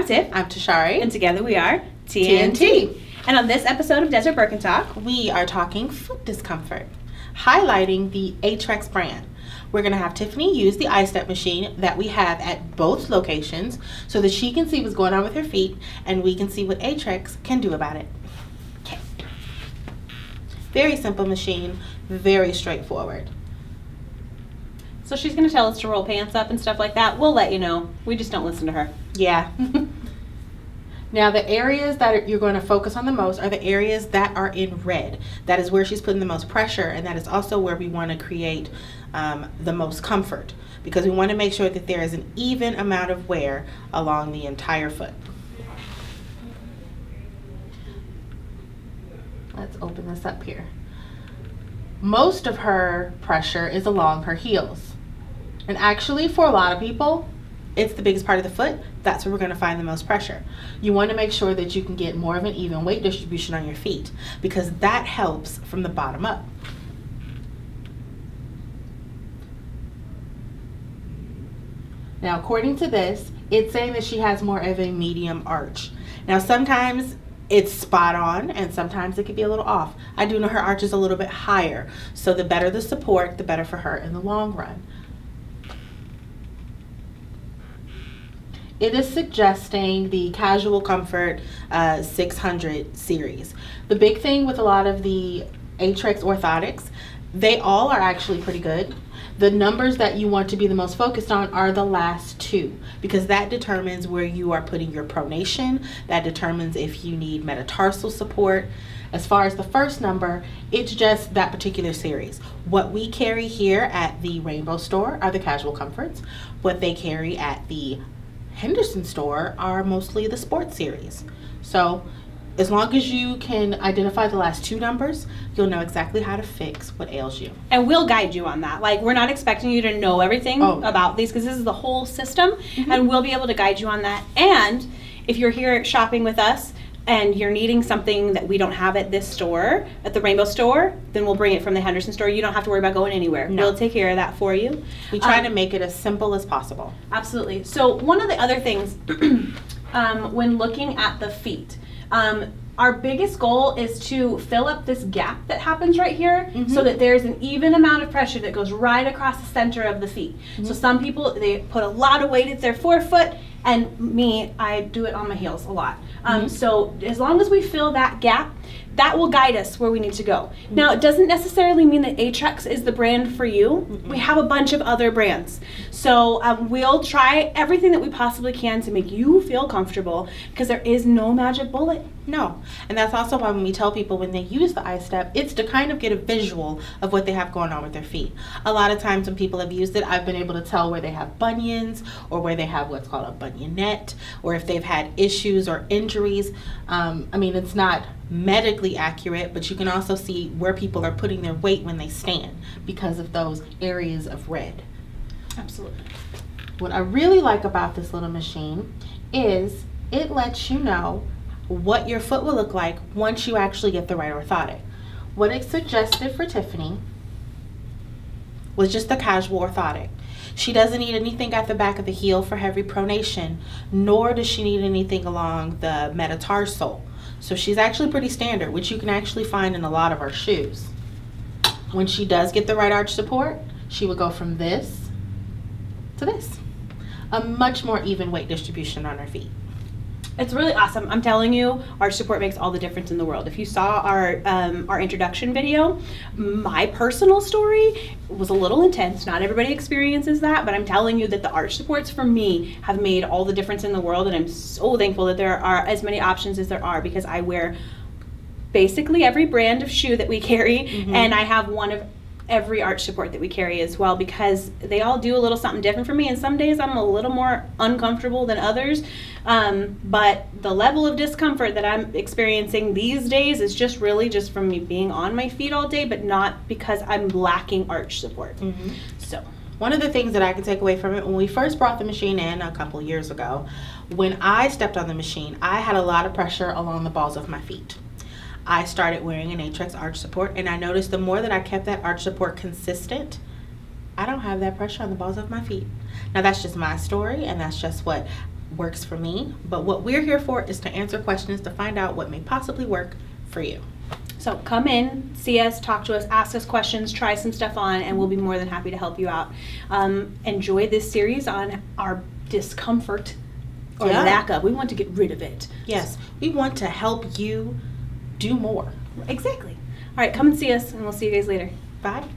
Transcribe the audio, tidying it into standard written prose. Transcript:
I'm Tiff. I'm Tashari. And together we are TNT. And on this episode of Desert Birkenstock, we are talking foot discomfort, highlighting the Aetrex brand. We're going to have Tiffany use the iStep machine that we have at both locations so that she can see what's going on with her feet and we can see what Aetrex can do about it. Okay. Very simple machine, very straightforward. So she's going to tell us to roll pants up and stuff like that. We'll let you know. We just don't listen to her. Yeah. Now, the areas that you're going to focus on the most are the areas that are in red. That is where she's putting the most pressure, and that is also where we want to create the most comfort, because we want to make sure that there is an even amount of wear along the entire foot. Let's open this up here. Most of her pressure is along her heels. And actually, for a lot of people, it's the biggest part of the foot. That's where we're going to find the most pressure. You want to make sure that you can get more of an even weight distribution on your feet, because that helps from the bottom up. Now, according to this, it's saying that she has more of a medium arch. Now, sometimes it's spot on and sometimes it could be a little off. I do know her arch is a little bit higher, so the better the support, the better for her in the long run. It is suggesting the Casual Comfort 600 series. The big thing with a lot of the Aetrex orthotics, they all are actually pretty good. The numbers that you want to be the most focused on are the last two, because that determines where you are putting your pronation. That determines if you need metatarsal support. As far as the first number, it's just that particular series. What we carry here at the Rainbow store are the Casual Comforts. What they carry at the Henderson store are mostly the sports series. So as long as you can identify the last two numbers, you'll know exactly how to fix what ails you. And we'll guide you on that. Like, we're not expecting you to know everything about these, because this is the whole system, and we'll be able to guide you on that. And if you're here shopping with us and you're needing something that we don't have at this store, at the Rainbow store, then we'll bring it from the Henderson store. You don't have to worry about going anywhere. No. We'll take care of that for you. We try to make it as simple as possible. Absolutely. So one of the other things when looking at the feet, our biggest goal is to fill up this gap that happens right here, so that there's an even amount of pressure that goes right across the center of the feet. So some people, they put a lot of weight at their forefoot, and me, I do it on my heels a lot. So as long as we fill that gap, that will guide us where we need to go. Now, it doesn't necessarily mean that Aetrex is the brand for you. We have a bunch of other brands. So we'll try everything that we possibly can to make you feel comfortable, because there is no magic bullet. No. And that's also why when we tell people when they use the iStep, it's to kind of get a visual of what they have going on with their feet. A lot of times when people have used it, I've been able to tell where they have bunions, or where they have what's called a bunionette, or if they've had issues or injuries. I mean, it's not medically accurate, but you can also see where people are putting their weight when they stand because of those areas of red. Absolutely. What I really like about this little machine is it lets you know what your foot will look like once you actually get the right orthotic. What it suggested for Tiffany was just the casual orthotic. She doesn't need anything at the back of the heel for heavy pronation, nor does she need anything along the metatarsal. So she's actually pretty standard, which you can actually find in a lot of our shoes. When she does get the right arch support, she would go from this to this. A much more even weight distribution on her feet. It's really awesome. I'm telling you, arch support makes all the difference in the world. If you saw our introduction video, my personal story was a little intense. Not everybody experiences that, but I'm telling you that the arch supports for me have made all the difference in the world, and I'm so thankful that there are as many options as there are, because I wear basically every brand of shoe that we carry, and I have one of every arch support that we carry as well, because they all do a little something different for me, and some days I'm a little more uncomfortable than others, but the level of discomfort that I'm experiencing these days is just really just from me being on my feet all day, but not because I'm lacking arch support. So one of the things that I could take away from it, when we first brought the machine in a couple years ago, when I stepped on the machine, I had a lot of pressure along the balls of my feet. I started wearing an Aetrex Arch Support, and I noticed the more that I kept that arch support consistent, I don't have that pressure on the balls of my feet. Now, that's just my story, and that's just what works for me. But what we're here for is to answer questions to find out what may possibly work for you. So come in, see us, talk to us, ask us questions, try some stuff on, and we'll be more than happy to help you out. Enjoy this series on our discomfort or lack of. We want to get rid of it. Yes, we want to help you do more. Exactly. All right, come and see us, and we'll see you guys later. Bye.